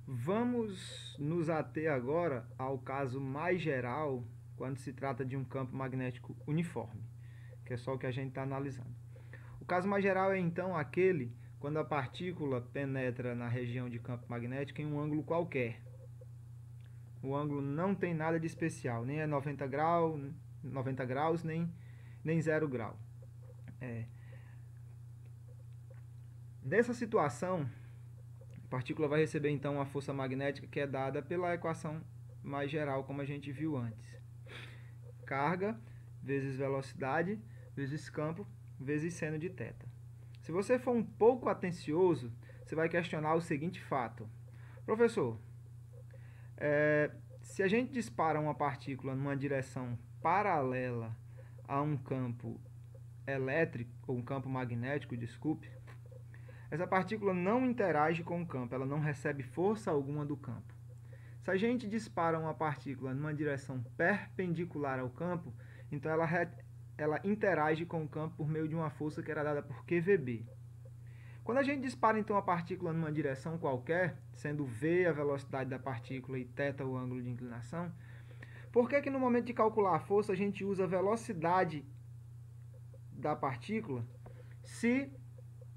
Vamos nos ater agora ao caso mais geral quando se trata de um campo magnético uniforme, que é só o que a gente está analisando. O caso mais geral é então aquele quando a partícula penetra na região de campo magnético em um ângulo qualquer. O ângulo não tem nada de especial, nem é 90 graus nem 0 grau. Nessa situação, a partícula vai receber então uma força magnética que é dada pela equação mais geral, como a gente viu antes. Carga vezes velocidade vezes campo vezes seno de θ. Se você for um pouco atencioso, você vai questionar o seguinte fato. Professor, se a gente dispara uma partícula numa direção paralela a um campo elétrico, ou um campo magnético, desculpe, essa partícula não interage com o campo, ela não recebe força alguma do campo. Se a gente dispara uma partícula numa direção perpendicular ao campo, então ela interage com o campo por meio de uma força que era dada por QVB. Quando a gente dispara então a partícula numa direção qualquer, sendo v a velocidade da partícula e θ o ângulo de inclinação, por que no momento de calcular a força a gente usa a velocidade da partícula se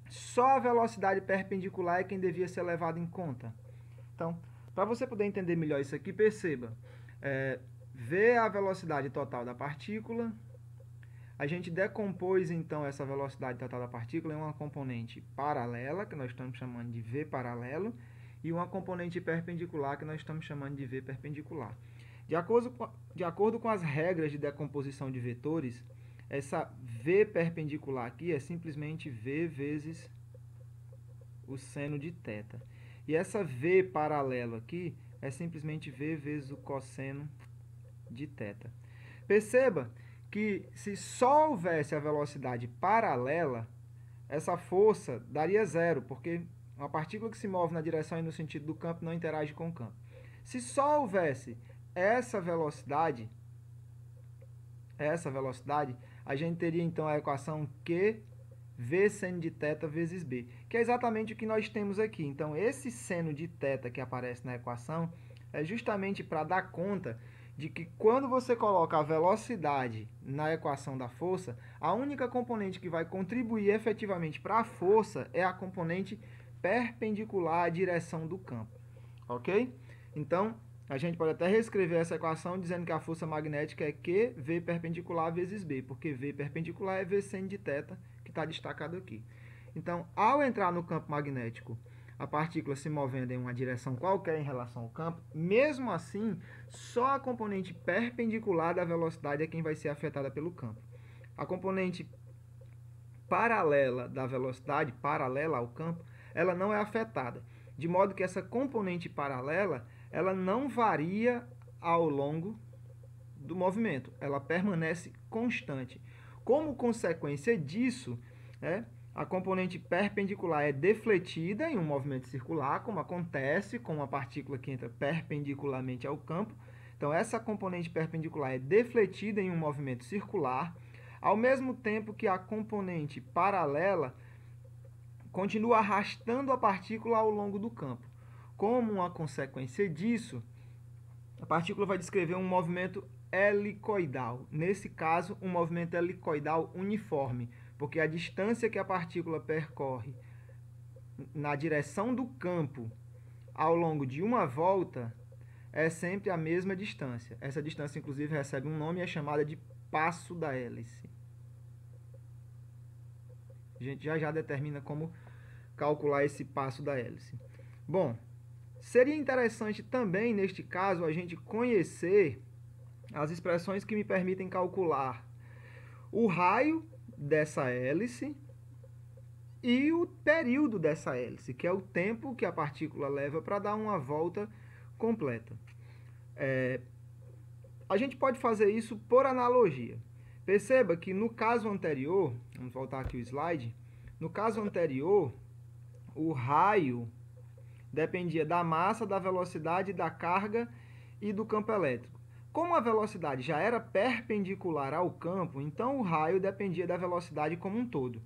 só a velocidade perpendicular é quem devia ser levada em conta? Então, para você poder entender melhor isso aqui, perceba, v a velocidade total da partícula. A gente decompôs então essa velocidade total da partícula em uma componente paralela, que nós estamos chamando de v paralelo, e uma componente perpendicular, que nós estamos chamando de v perpendicular. De acordo com as regras de decomposição de vetores, essa v perpendicular aqui é simplesmente v vezes o seno de θ. E essa v paralelo aqui é simplesmente v vezes o cosseno de θ. Perceba que se só houvesse a velocidade paralela, essa força daria zero, porque uma partícula que se move na direção e no sentido do campo não interage com o campo. Se só houvesse essa velocidade, a gente teria então a equação Q v seno de θ vezes b, que é exatamente o que nós temos aqui. Então, esse seno de θ que aparece na equação é justamente para dar conta de que quando você coloca a velocidade na equação da força, a única componente que vai contribuir efetivamente para a força é a componente perpendicular à direção do campo. Ok? Então, a gente pode até reescrever essa equação dizendo que a força magnética é Q, V perpendicular vezes B, porque V perpendicular é V seno de θ, que está destacado aqui. Então, ao entrar no campo magnético, a partícula se movendo em uma direção qualquer em relação ao campo, mesmo assim, só a componente perpendicular da velocidade é quem vai ser afetada pelo campo. A componente paralela da velocidade, paralela ao campo, ela não é afetada, de modo que essa componente paralela ela não varia ao longo do movimento, ela permanece constante. Como consequência disso, a componente perpendicular é defletida em um movimento circular, como acontece com uma partícula que entra perpendicularmente ao campo. Então, essa componente perpendicular é defletida em um movimento circular, ao mesmo tempo que a componente paralela continua arrastando a partícula ao longo do campo. Como uma consequência disso, a partícula vai descrever um movimento helicoidal. Nesse caso, um movimento helicoidal uniforme, porque a distância que a partícula percorre na direção do campo ao longo de uma volta é sempre a mesma distância. Essa distância, inclusive, recebe um nome e é chamada de passo da hélice. A gente já determina como calcular esse passo da hélice. Bom, seria interessante também, neste caso, a gente conhecer as expressões que me permitem calcular o raio dessa hélice e o período dessa hélice, que é o tempo que a partícula leva para dar uma volta completa. A gente pode fazer isso por analogia. Perceba que no caso anterior, vamos voltar aqui o slide, no caso anterior, o raio dependia da massa, da velocidade, da carga e do campo elétrico. Como a velocidade já era perpendicular ao campo, então o raio dependia da velocidade como um todo.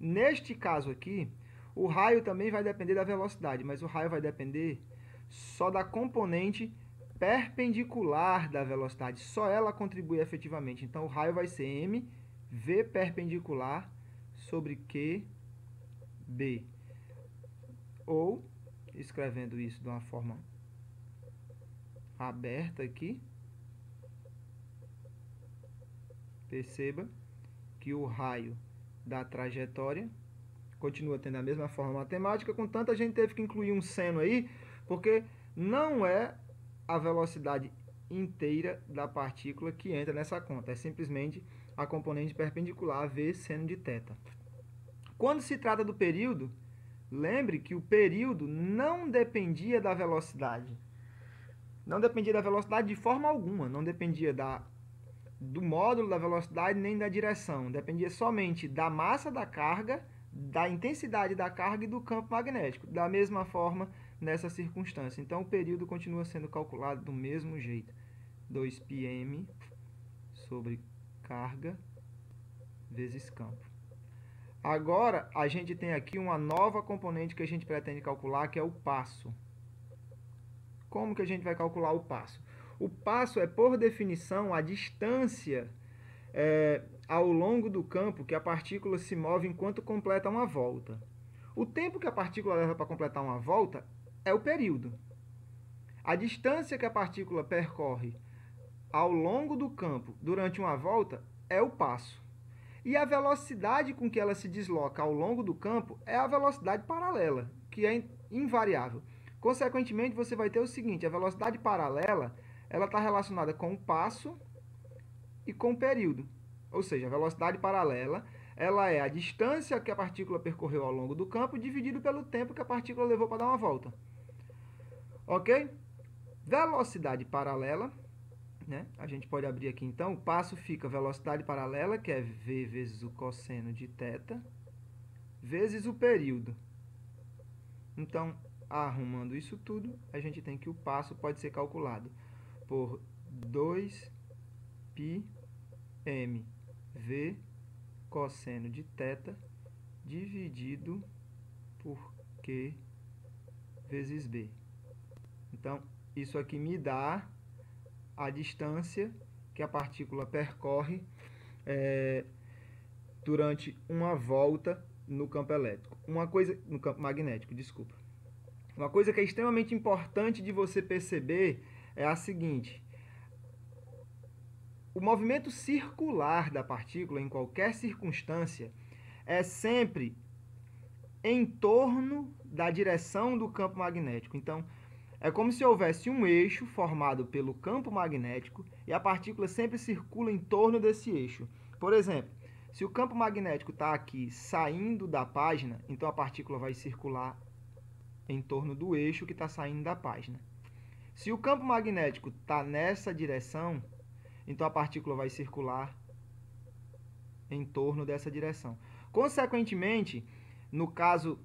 Neste caso aqui, o raio também vai depender da velocidade, mas o raio vai depender só da componente perpendicular da velocidade, só ela contribui efetivamente. Então, o raio vai ser mv perpendicular sobre qb. Ou, escrevendo isso de uma forma aberta aqui, perceba que o raio da trajetória continua tendo a mesma forma matemática, contanto a gente teve que incluir um seno aí, porque não é a velocidade inteira da partícula que entra nessa conta, é simplesmente a componente perpendicular vezes seno de θ. Quando se trata do período, lembre que o período não dependia da velocidade. Não dependia da velocidade de forma alguma, não dependia do módulo da velocidade nem da direção, dependia somente da massa da carga, da intensidade da carga e do campo magnético, da mesma forma nessa circunstância. Então, o período continua sendo calculado do mesmo jeito. 2πm sobre carga vezes campo. Agora, a gente tem aqui uma nova componente que a gente pretende calcular, que é o passo. Como que a gente vai calcular o passo? O passo é, por definição, a distância ao longo do campo que a partícula se move enquanto completa uma volta. O tempo que a partícula leva para completar uma volta é o período. A distância que a partícula percorre ao longo do campo durante uma volta é o passo. E a velocidade com que ela se desloca ao longo do campo é a velocidade paralela, que é invariável. Consequentemente, você vai ter o seguinte, a velocidade paralela ela está relacionada com o passo e com o período. Ou seja, a velocidade paralela ela é a distância que a partícula percorreu ao longo do campo dividido pelo tempo que a partícula levou para dar uma volta. Ok? Velocidade paralela, né? A gente pode abrir aqui então, o passo fica velocidade paralela, que é v vezes o cosseno de θ, vezes o período. Então, arrumando isso tudo, a gente tem que o passo pode ser calculado por 2πm v cosseno de θ dividido por q vezes b. Então, isso aqui me dá a distância que a partícula percorre durante uma volta no campo elétrico. No campo magnético, desculpa. Uma coisa que é extremamente importante de você perceber é a seguinte: o movimento circular da partícula, em qualquer circunstância, é sempre em torno da direção do campo magnético. Então, é como se houvesse um eixo formado pelo campo magnético e a partícula sempre circula em torno desse eixo. Por exemplo, se o campo magnético está aqui saindo da página, então a partícula vai circular em torno do eixo que está saindo da página. Se o campo magnético está nessa direção, então a partícula vai circular em torno dessa direção. Consequentemente, no caso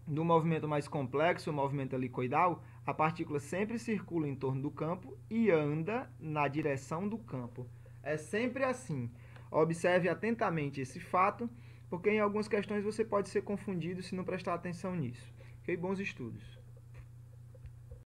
do movimento mais complexo, o movimento helicoidal, a partícula sempre circula em torno do campo e anda na direção do campo. É sempre assim. Observe atentamente esse fato, porque em algumas questões você pode ser confundido se não prestar atenção nisso. Ok? Bons estudos.